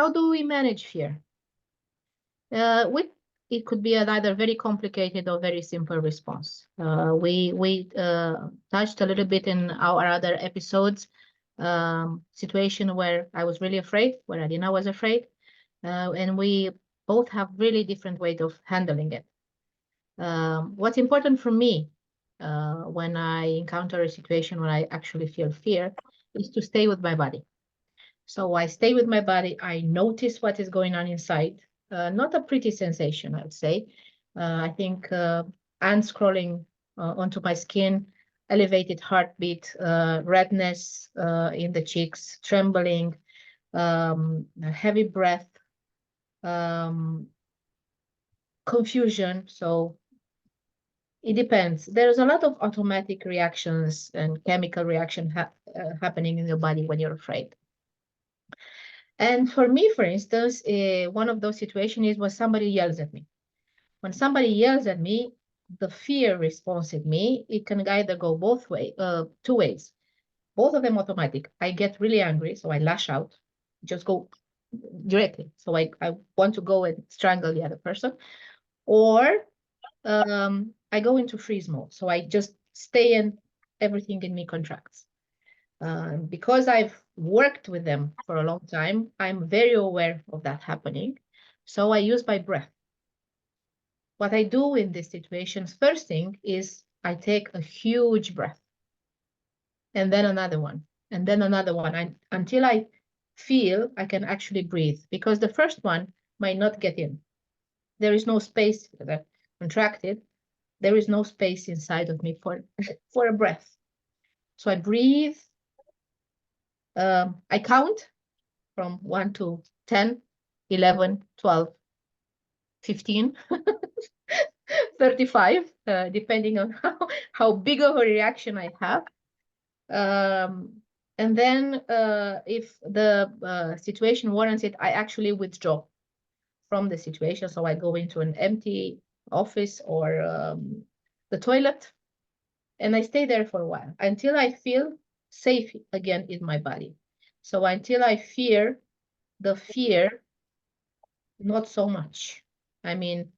How do we manage fear? It could be an either very complicated or very simple response. We touched a little bit in our other episodes, situation where I was really afraid, where Adina was afraid, and we both have really different ways of handling it. What's important for me when I encounter a situation where I actually feel fear is to stay with my body. So I stay with my body. I notice what is going on inside. Not a pretty sensation, I would say. I think ants crawling onto my skin, elevated heartbeat, redness in the cheeks, trembling, heavy breath, um, confusion. So it depends. There's a lot of automatic reactions and chemical reaction happening in your body when you're afraid. And for me, for instance, one of those situations is when somebody yells at me. When somebody yells at me, the fear response in me, it can either go two ways. Both of them automatic. I get really angry, so I lash out, just go directly. So I want to go and strangle the other person. Or I go into freeze mode. So I just stay and everything in me contracts. Because I've worked with them for a long time, I'm very aware of that happening. So I use my breath. What I do in these situations, first thing is I take a huge breath and then another one and then another one until I feel I can actually breathe, because the first one might not get in. There is no space that contracted. There is no space inside of me for a breath. So I breathe. I count from 1 to 10, 11, 12, 15, 35, depending on how big of a reaction I have. And then if the situation warrants it, I actually withdraw from the situation. So I go into an empty office or the toilet, and I stay there for a while until I feel safe again in my body. So until I fear the fear, not so much. I mean,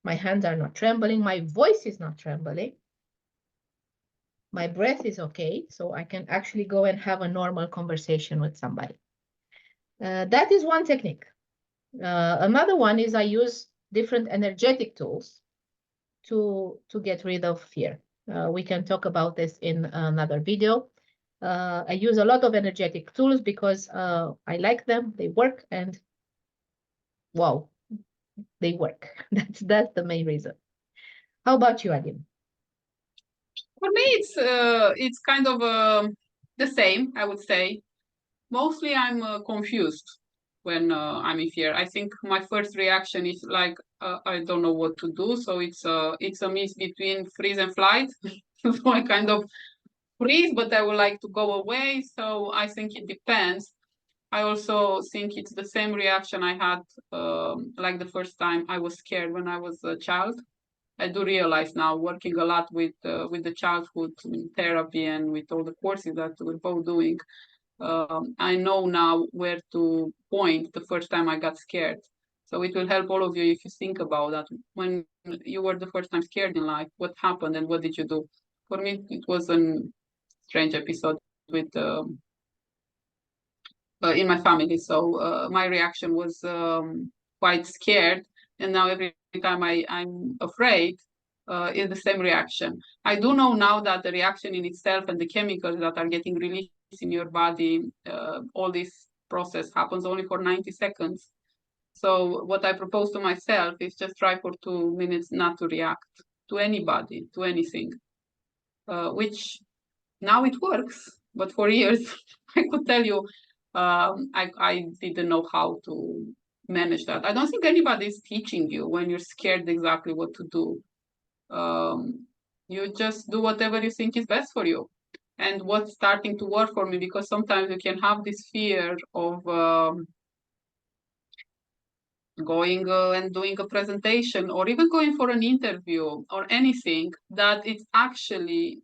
my hands are not trembling, my voice is not trembling, my breath is okay, so I can actually go and have a normal conversation with somebody. That is one technique. Another one is I use different energetic tools to get rid of fear. We can talk about this in another video. I use a lot of energetic tools because I like them, they work, and wow, they work. That's the main reason. How about you, Adin? For me, it's kind of the same, I would say. Mostly, I'm confused when I'm in fear. I think my first reaction is like I don't know what to do. So it's a mix between freeze and flight. So I kind of freeze, but I would like to go away. So I think it depends. I also think it's the same reaction I had like the first time I was scared when I was a child. I do realize now, working a lot with the childhood therapy and with all the courses that we're both doing, I know now where to point the first time I got scared. So it will help all of you if you think about that. When you were the first time scared in life, what happened and what did you do? For me, it was a strange episode with in my family. So my reaction was quite scared, and now every time I'm afraid, is the same reaction. I do know now that the reaction in itself and the chemicals that are getting released in your body, all this process happens only for 90 seconds. So what I propose to myself is just try for 2 minutes not to react to anybody, to anything, which now it works. But for years, I could tell you, I didn't know how to manage that. I don't think anybody is teaching you when you're scared exactly what to do. You just do whatever you think is best for you. And what's starting to work for me, because sometimes you can have this fear of going and doing a presentation or even going for an interview or anything, that it's actually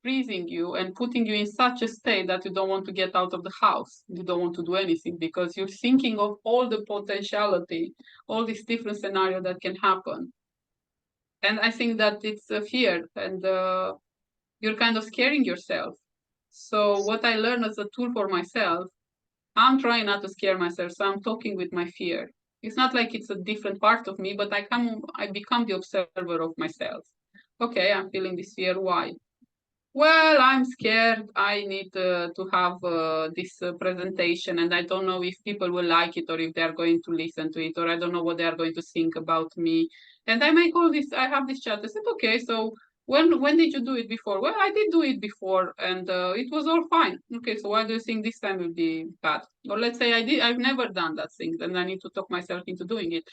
freezing you and putting you in such a state that you don't want to get out of the house. You don't want to do anything because you're thinking of all the potentiality, all these different scenarios that can happen. And I think that it's a fear, and you're kind of scaring yourself. So what I learned as a tool for myself, I'm trying not to scare myself. So I'm talking with my fear. It's not like it's a different part of me, but I become the observer of myself. Okay, I'm feeling this fear. Why? Well, I'm scared. I need to have this presentation, and I don't know if people will like it or if they are going to listen to it, or I don't know what they are going to think about me. And I make all this. I have this chat. I said, okay, so when did you do it before? Well, I did do it before, and it was all fine. Okay, so why do you think this time will be bad? Or let's say I've never done that thing, then I need to talk myself into doing it.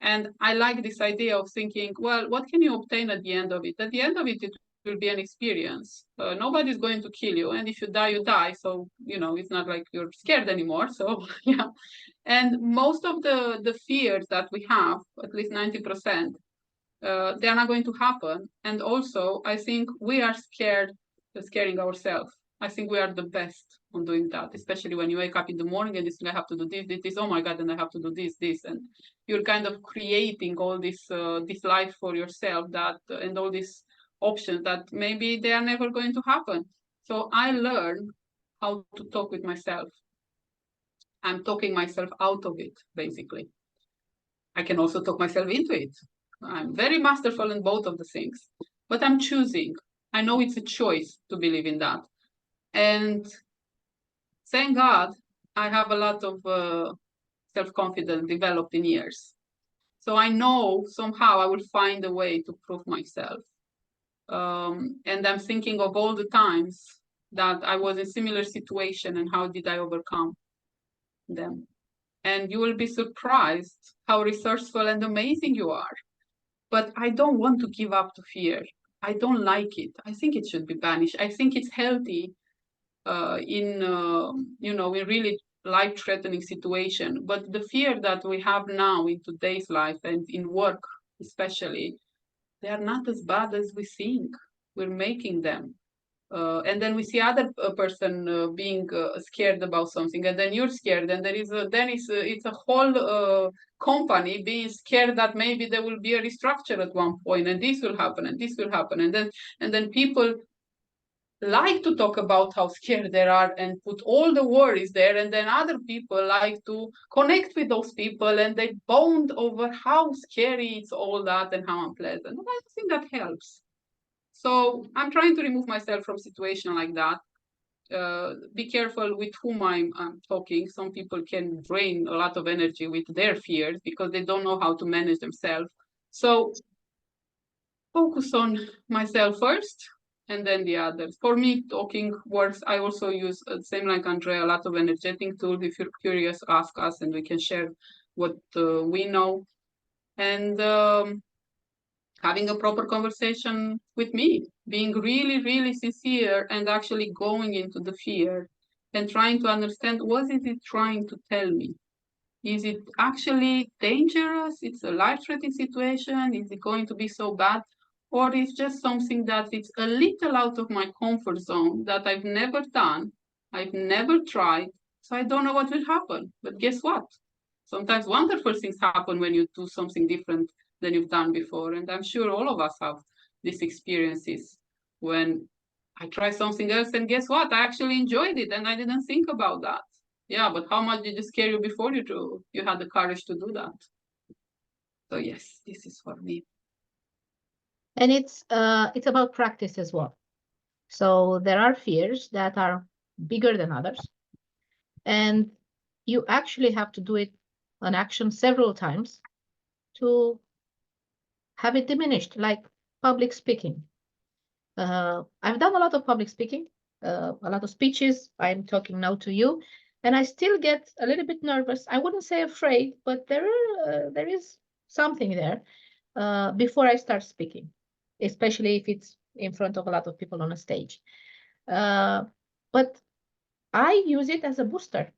And I like this idea of thinking, well, what can you obtain at the end of it? At the end of it will be an experience. Nobody's going to kill you. And if you die, you die. So, it's not like you're scared anymore. So, yeah. And most of the fears that we have, at least 90%, they are not going to happen. And also, I think we are scaring ourselves. I think we are the best on doing that, especially when you wake up in the morning and you think I have to do this, oh my God, and I have to do this, and you're kind of creating all this life for yourself and all these options that maybe they are never going to happen. So I learned how to talk with myself. I'm talking myself out of it, basically. I can also talk myself into it. I'm very masterful in both of the things, but I'm choosing. I know it's a choice to believe in that. And thank God, I have a lot of self-confidence developed in years. So I know somehow I will find a way to prove myself. And I'm thinking of all the times that I was in similar situation and how did I overcome them. And you will be surprised how resourceful and amazing you are. But I don't want to give up to fear. I don't like it. I think it should be banished. I think it's healthy in really life-threatening situation. But the fear that we have now in today's life and in work especially, they are not as bad as we think. We're making them. And then we see other person being scared about something, and then you're scared, and it's a whole company being scared that maybe there will be a restructure at one point, and this will happen, and this will happen, and then people like to talk about how scared they are and put all the worries there, and then other people like to connect with those people and they bond over how scary it's all that and how unpleasant. And I think that helps. So I'm trying to remove myself from situation like that. Be careful with whom I'm talking. Some people can drain a lot of energy with their fears because they don't know how to manage themselves. So focus on myself first and then the others. For me, talking works. I also use, same like Andrea, a lot of energetic tools. If you're curious, ask us and we can share what we know. And having a proper conversation with me, being really, really sincere and actually going into the fear and trying to understand what is it trying to tell me. Is it actually dangerous? It's a life-threatening situation? Is it going to be so bad? Or is just something that it's a little out of my comfort zone that I've never done, I've never tried, so I don't know what will happen. But guess what? Sometimes wonderful things happen when you do something different than you've done before. And I'm sure all of us have these experiences when I try something else and guess what? I actually enjoyed it and I didn't think about that. Yeah, but how much did it scare you before you had the courage to do that? So yes, this is for me. And it's about practice as well. So there are fears that are bigger than others, and you actually have to do it an action several times to have it diminished, like public speaking. I've done a lot of public speaking, a lot of speeches. I'm talking now to you, and I still get a little bit nervous. I wouldn't say afraid, but there is something there before I start speaking, especially if it's in front of a lot of people on a stage. But I use it as a booster.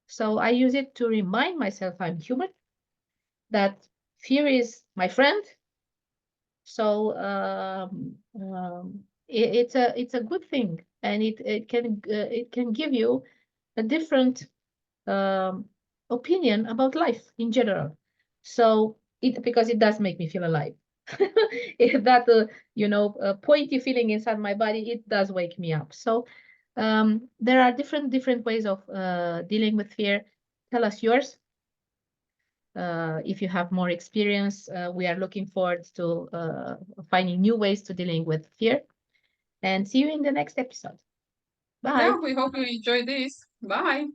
So I use it to remind myself I'm human, that fear is my friend. So it's a good thing, and it can give you a different opinion about life in general. So because it does make me feel alive. That pointy feeling inside my body, it does wake me up. So there are different ways of dealing with fear. Tell us yours. If you have more experience, we are looking forward to finding new ways to dealing with fear. And see you in the next episode. Bye. Yeah, we hope you enjoy this. Bye.